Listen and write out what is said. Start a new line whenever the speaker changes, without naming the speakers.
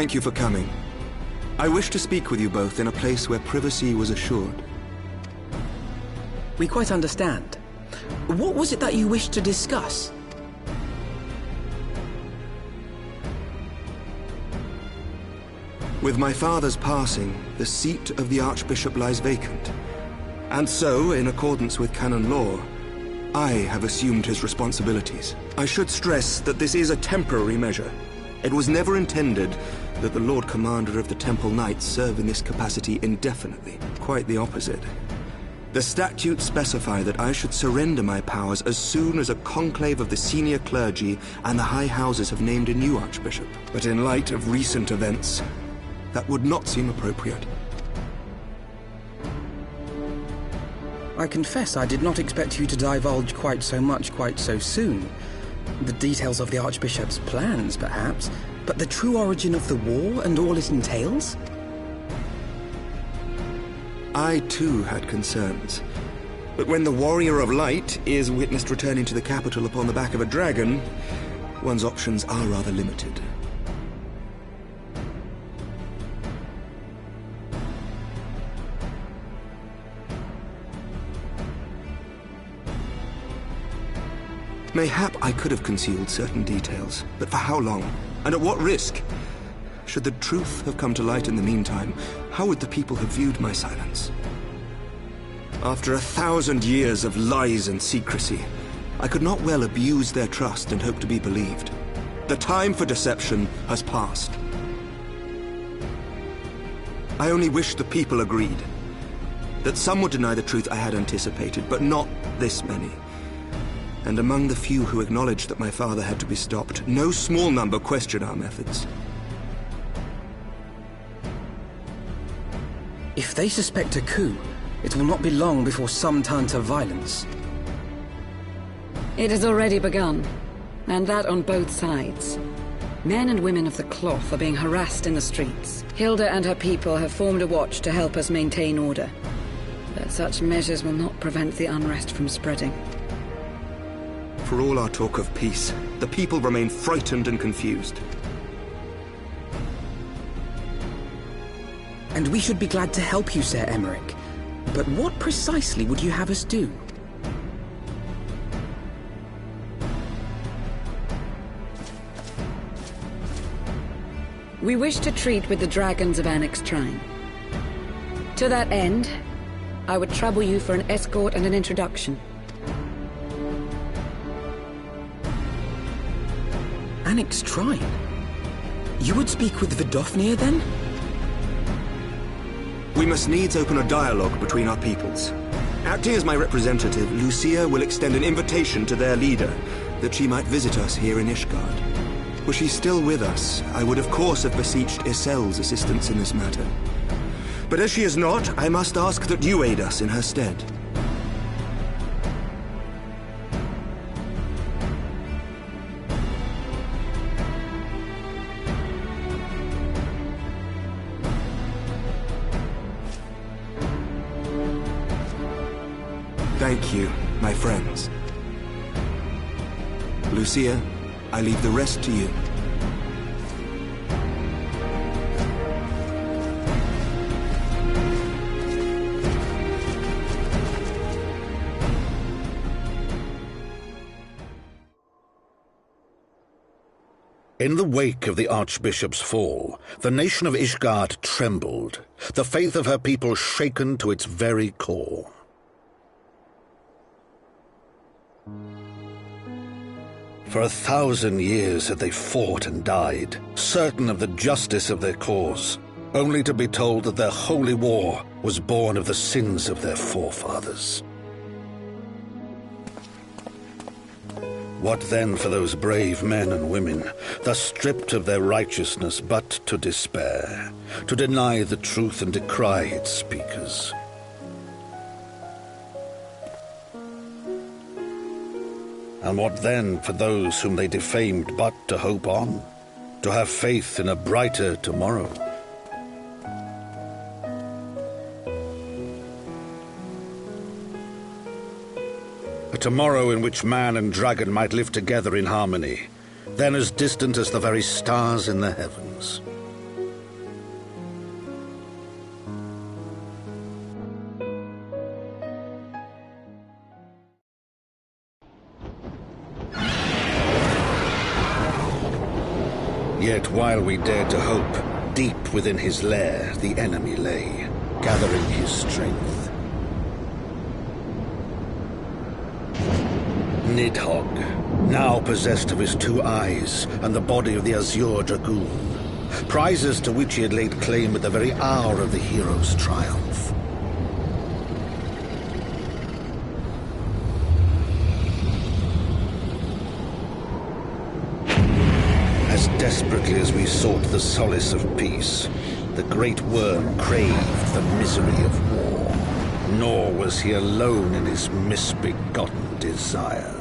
Thank you for coming. I wish to speak with you both in a place where privacy was assured.
We quite understand. What was it that you wished to discuss?
With my father's passing, the seat of the Archbishop lies vacant. And so, in accordance with canon law, I have assumed his responsibilities. I should stress that this is a temporary measure. It was never intended that the Lord Commander of the Temple Knights serve in this capacity indefinitely. Quite the opposite. The statutes specify that I should surrender my powers as soon as a conclave of the senior clergy and the high houses have named a new archbishop. But in light of recent events, that would not seem appropriate.
I confess I did not expect you to divulge quite so much quite so soon. The details of the Archbishop's plans, perhaps, but the true origin of the war and all it entails?
I too had concerns. But when the Warrior of Light is witnessed returning to the capital upon the back of a dragon, one's options are rather limited. Mayhap I could have concealed certain details, but for how long? And at what risk? Should the truth have come to light in the meantime, how would the people have viewed my silence? After 1,000 years of lies and secrecy, I could not well abuse their trust and hope to be believed. The time for deception has passed. I only wish the people agreed. That some would deny the truth I had anticipated, but not this many. And among the few who acknowledged that my father had to be stopped, no small number questioned our methods.
If they suspect a coup, it will not be long before some turn to violence.
It has already begun, and that on both sides. Men and women of the cloth are being harassed in the streets. Hilda and her people have formed a watch to help us maintain order. But such measures will not prevent the unrest from spreading.
For all our talk of peace, the people remain frightened and confused.
And we should be glad to help you, Sir Emmerich. But what precisely would you have us do?
We wish to treat with the dragons of XII-3. To that end, I would trouble you for an escort and an introduction.
XII-3? You would speak with Vidofnir, then?
We must needs open a dialogue between our peoples. Acting as my representative, Lucia will extend an invitation to their leader, that she might visit us here in Ishgard. Were she still with us, I would of course have beseeched Isel's assistance in this matter. But as she is not, I must ask that you aid us in her stead. Thank you, my friends. Lucia, I leave the rest to you.
In the wake of the Archbishop's fall, the nation of Ishgard trembled, the faith of her people shaken to its very core. For 1,000 years had they fought and died, certain of the justice of their cause, only to be told that their holy war was born of the sins of their forefathers. What then for those brave men and women, thus stripped of their righteousness but to despair, to deny the truth and decry its speakers? And what then for those whom they defamed but to hope on, to have faith in a brighter tomorrow? A tomorrow in which man and dragon might live together in harmony, then as distant as the very stars in the heavens. Yet while we dared to hope, deep within his lair the enemy lay, gathering his strength. Nidhogg, now possessed of his 2 eyes and the body of the Azure Dragoon, prizes to which he had laid claim at the very hour of the hero's triumph. As desperately as we sought the solace of peace, the great worm craved the misery of war, nor was he alone in his misbegotten desire.